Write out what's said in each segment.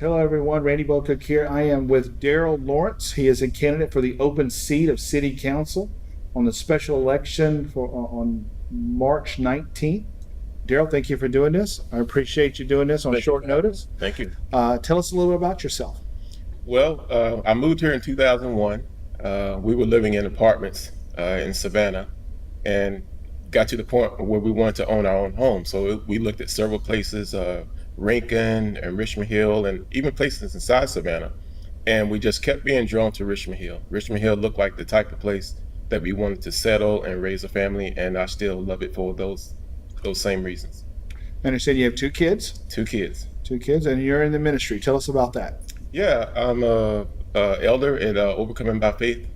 Hello, everyone. Randy Bocook here. I am with Darryl Lawrence. He is a candidate for the open seat of City Council on the special election on March 19th. Darryl, thank you for doing this. I appreciate you doing this on Thank short you. notice. Thank you. Tell us a little bit about yourself. Well, I moved here in 2001. We were living in apartments in Savannah and got to the point where we wanted to own our own home. So we looked at several places, Rincon and Richmond Hill, and even places inside Savannah. And we just kept being drawn to Richmond Hill. Richmond Hill looked like the type of place that we wanted to settle and raise a family, and I still love it for those same reasons. I understand you have two kids. Two kids. Two kids, and you're in the ministry. Tell us about that. Yeah, I'm a elder at Overcoming by Faith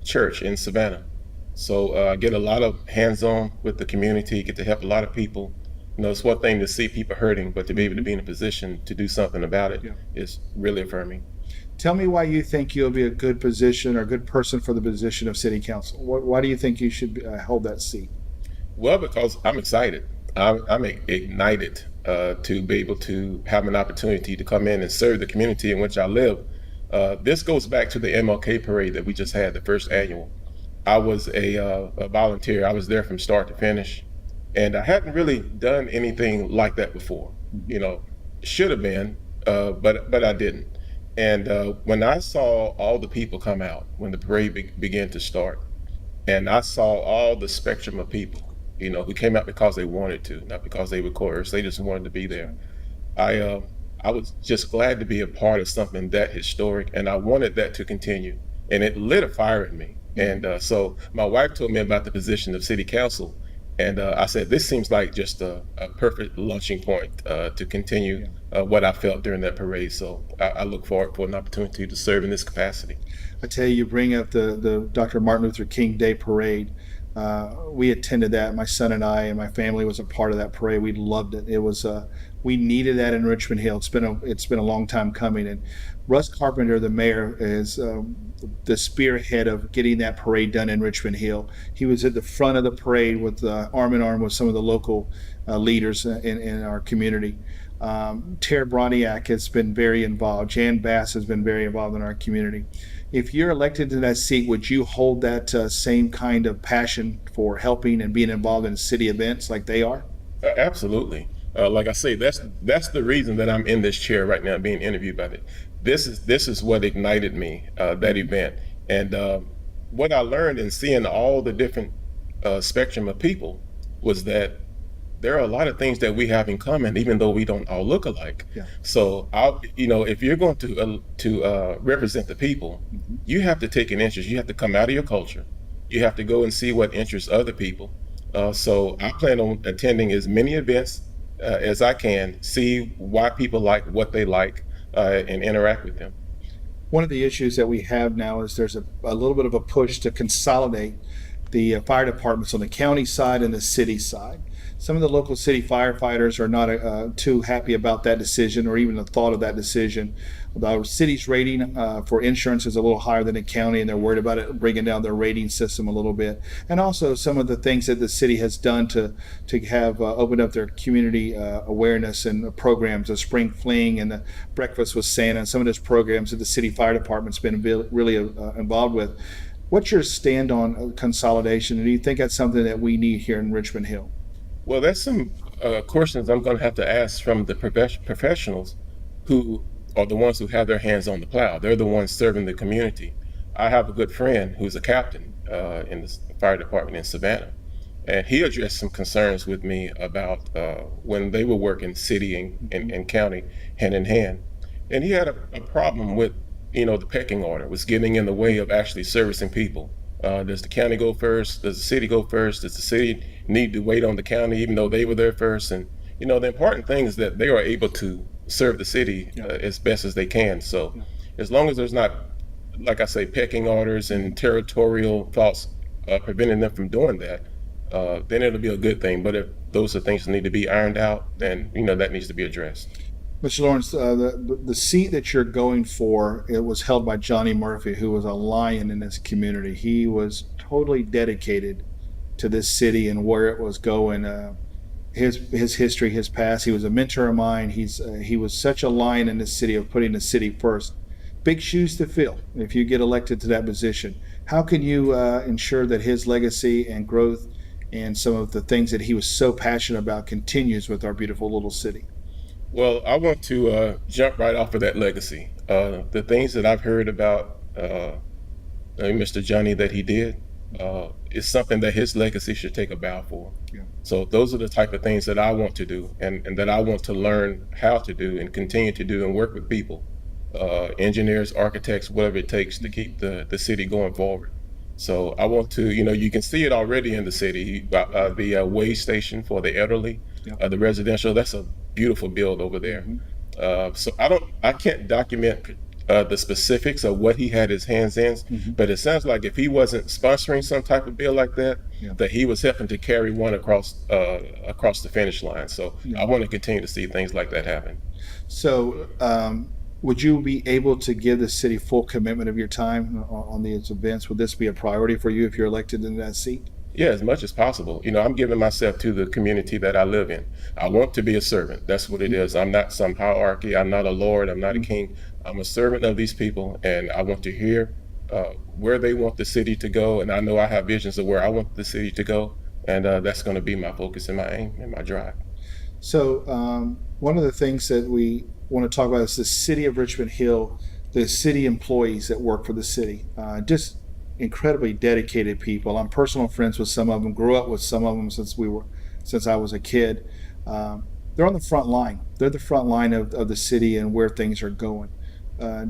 Church in Savannah. So I get a lot of hands-on with the community, get to help a lot of people. You know, it's one thing to see people hurting, but to be able to be in a position to do something about it is really affirming. Tell me why you think you'll be a good position or a good person for the position of City Council. Why do you think you should hold that seat? Well, because I'm excited. I'm ignited to be able to have an opportunity to come in and serve the community in which I live. This goes back to the MLK parade that we just had, the first annual. I was a volunteer. I was there from start to finish, and I hadn't really done anything like that before. You know, should have been, but I didn't. And when I saw all the people come out, when the parade began to start, and I saw all the spectrum of people, you know, who came out because they wanted to, not because they were coerced. They just wanted to be there. I was just glad to be a part of something that historic, and I wanted that to continue. And it lit a fire in me. And so my wife told me about the position of City Council, and I said, this seems like just a perfect launching point to continue what I felt during that parade. So I look forward for an opportunity to serve in this capacity. I tell you, you bring up the Dr. Martin Luther King Day parade. We attended that. My son and I and my family was a part of that parade. We loved it. It was we needed that in Richmond Hill. It's been a long time coming. And Russ Carpenter, the mayor, is the spearhead of getting that parade done in Richmond Hill. He was at the front of the parade with arm in arm with some of the local leaders in our community. Tara Broniak has been very involved. Jan Bass has been very involved in our community. If you're elected to that seat, would you hold that same kind of passion for helping and being involved in city events like they are? Absolutely. Like I say, that's the reason that I'm in this chair right now, being interviewed by it. This is what ignited me, that event, and what I learned in seeing all the different spectrum of people was that there are a lot of things that we have in common, even though we don't all look alike. Yeah. So, if you're going to represent the people, you have to take an interest. You have to come out of your culture. You have to go and see what interests other people. So I plan on attending as many events as I can, see why people like what they like, and interact with them. One of the issues that we have now is there's a little bit of a push to consolidate the fire departments on the county side and the city side. Some of the local city firefighters are not too happy about that decision or even the thought of that decision. The city's rating for insurance is a little higher than the county, and they're worried about it bringing down their rating system a little bit. And also some of the things that the city has done to have opened up their community awareness and programs, the spring fling and the breakfast with Santa, and some of those programs that the city fire department's been really involved with. What's your stand on consolidation, and do you think that's something that we need here in Richmond Hill? Well, that's some questions I'm going to have to ask from the professionals who are the ones who have their hands on the plow. They're the ones serving the community. I have a good friend who's a captain in the fire department in Savannah, and he addressed some concerns with me about when they were working city and county hand in hand. And he had a problem with, the pecking order was getting in the way of actually servicing people. Does the county go first? Does the city go first? Does the city need to wait on the county even though they were there first? And the important thing is that they are able to serve the city as best as they can. So as long as there's not, like I say, pecking orders and territorial thoughts preventing them from doing that, then it'll be a good thing. But if those are things that need to be ironed out, then that needs to be addressed. Mr. Lawrence, the seat that you're going for, it was held by Johnny Murphy, who was a lion in this community. He was totally dedicated to this city and where it was going. his history, his past. He was a mentor of mine. He was such a lion in this city of putting the city first. Big shoes to fill if you get elected to that position. How can you ensure that his legacy and growth and some of the things that he was so passionate about continues with our beautiful little city? Well, I want to jump right off of that legacy. The things that I've heard about Mr. Johnny that he did is something that his legacy should take a bow for. Yeah. So those are the type of things that I want to do and that I want to learn how to do and continue to do and work with people, engineers, architects, whatever it takes to keep the city going forward. So I want to, you can see it already in the city, the way station for the elderly, Yep. the residential, that's a beautiful build over there. So I can't document the specifics of what he had his hands in, but it sounds like if he wasn't sponsoring some type of bill like that, Yeah. that he was helping to carry one across the finish line. So I want to continue to see things like that happen. So, would you be able to give the city full commitment of your time on these events? Would this be a priority for you if you're elected in that seat? Yeah, as much as possible. I'm giving myself to the community that I live in. I want to be a servant. That's what it is. I'm not some hierarchy. I'm not a lord. I'm not a king. I'm a servant of these people, and I want to hear where they want the city to go. And I know I have visions of where I want the city to go, and that's going to be my focus and my aim and my drive. So, one of the things that we want to talk about is the city of Richmond Hill, the city employees that work for the city. Just incredibly dedicated people. I'm personal friends with some of them, grew up with some of them since I was a kid. They're on the front line. They're the front line of the city and where things are going.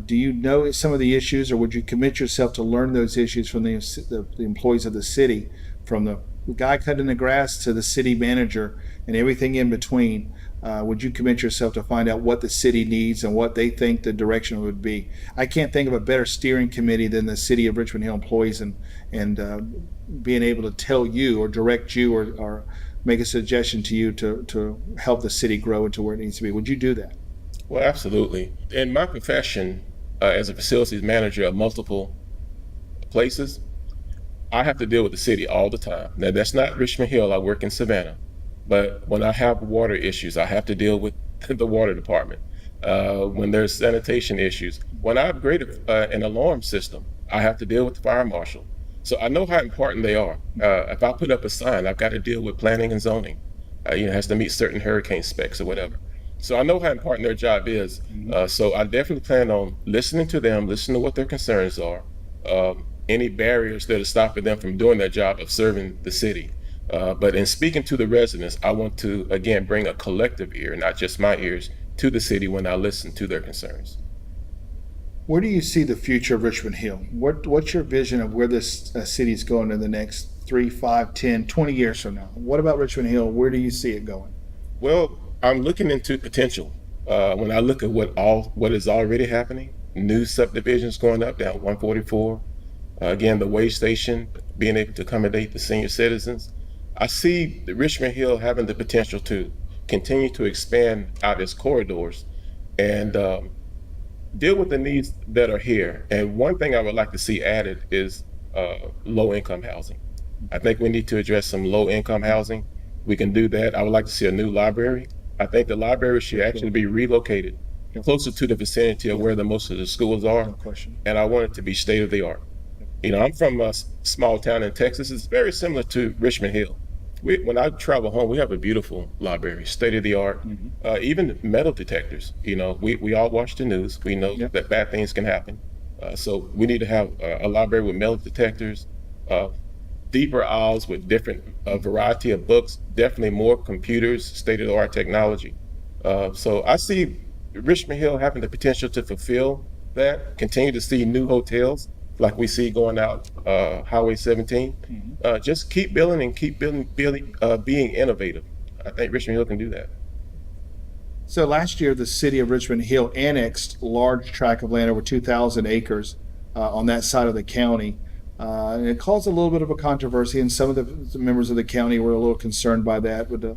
Do you know some of the issues, or would you commit yourself to learn those issues from the employees of the city, from the guy cutting the grass to the city manager and everything in between? Would you commit yourself to find out what the city needs and what they think the direction would be? I can't think of a better steering committee than the city of Richmond Hill employees and being able to tell you or direct you or make a suggestion to you to help the city grow into where it needs to be. Would you do that? Well, absolutely. In my profession, as a facilities manager of multiple places, I have to deal with the city all the time. Now, that's not Richmond Hill. I work in Savannah. But when I have water issues, I have to deal with the water department. When there's sanitation issues, when I upgrade an alarm system, I have to deal with the fire marshal. So I know how important they are. If I put up a sign, I've got to deal with planning and zoning. It has to meet certain hurricane specs or whatever. So I know how important their job is. So I definitely plan on listening to them, listening to what their concerns are, any barriers that are stopping them from doing their job of serving the city. But in speaking to the residents, I want to, again, bring a collective ear, not just my ears, to the city when I listen to their concerns. Where do you see the future of Richmond Hill? What's your vision of where this city is going in the next 3, 5, 10, 20 years from now? What about Richmond Hill? Where do you see it going? Well, I'm looking into potential. When I look at what is already happening, new subdivisions going up down 144, again, the way station, being able to accommodate the senior citizens. I see the Richmond Hill having the potential to continue to expand out its corridors and deal with the needs that are here. And one thing I would like to see added is low-income housing. I think we need to address some low-income housing. We can do that. I would like to see a new library. I think the library should actually be relocated closer to the vicinity of where most of the schools are. No question. And I want it to be state-of-the-art. I'm from a small town in Texas. It's very similar to Richmond Hill. When I travel home, we have a beautiful library, state-of-the-art, even metal detectors. We all watch the news. We know that bad things can happen. So we need to have a library with metal detectors, deeper aisles with different variety of books, definitely more computers, state-of-the-art technology. So I see Richmond Hill having the potential to fulfill that, continue to see new hotels like we see going out Highway 17. Just keep building and keep being innovative. I think Richmond Hill can do that. So last year, the city of Richmond Hill annexed a large tract of land, over 2,000 acres on that side of the county. And it caused a little bit of a controversy, and some of the members of the county were a little concerned by that. But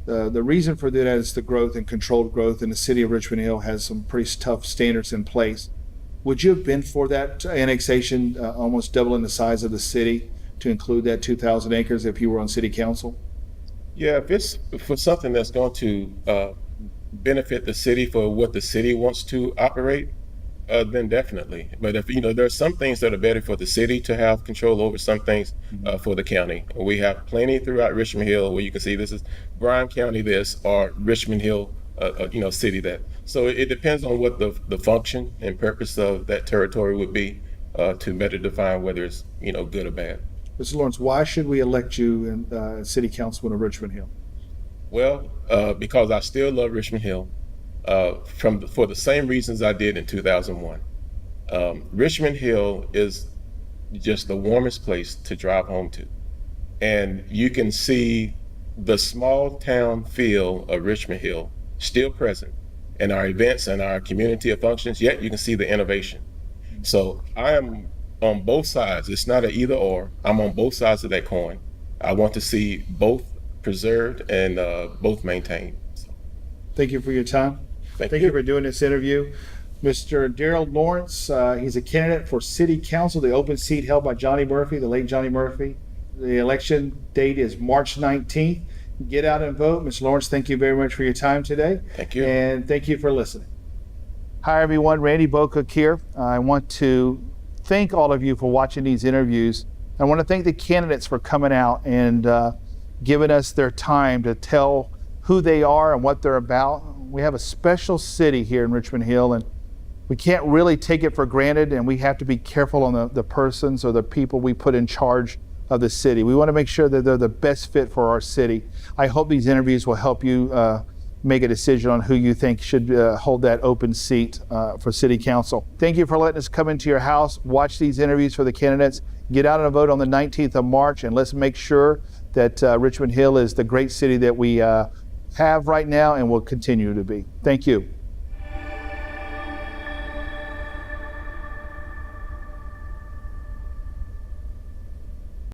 the reason for that is the growth and controlled growth, and the city of Richmond Hill has some pretty tough standards in place. Would you have been for that annexation, almost doubling the size of the city, to include that 2,000 acres if you were on city council? Yeah, if it's for something that's going to benefit the city for what the city wants to operate, then definitely. But if there's some things that are better for the city to have control over, some things for the county. We have plenty throughout Richmond Hill where you can see this is Bryan County this or Richmond Hill, city that. So it depends on what the function and purpose of that territory would be to better define whether it's good or bad. Mr. Lawrence, why should we elect you city councilman of Richmond Hill? Well, because I still love Richmond Hill. For the same reasons I did in 2001. Richmond Hill is just the warmest place to drive home to. And you can see the small town feel of Richmond Hill still present in our events and our community of functions, yet you can see the innovation. So I am on both sides. It's not an either or. I'm on both sides of that coin. I want to see both preserved and both maintained. So, Thank you for your time. Thank you for doing this interview. Mr. Darryl Lawrence, he's a candidate for city council, the open seat held by Johnny Murphy, the late Johnny Murphy. The election date is March 19th. Get out and vote. Mr. Lawrence, thank you very much for your time today. Thank you. And thank you for listening. Hi, everyone. Randy Bocook here. I want to thank all of you for watching these interviews. I want to thank the candidates for coming out and giving us their time to tell who they are and what they're about. We have a special city here in Richmond Hill, and we can't really take it for granted, and we have to be careful on the persons or the people we put in charge of the city. We want to make sure that they're the best fit for our city. I hope these interviews will help you make a decision on who you think should hold that open seat for city council. Thank you for letting us come into your house, watch these interviews for the candidates, get out and vote on the 19th of March, and let's make sure that Richmond Hill is the great city that we have right now and will continue to be. Thank you.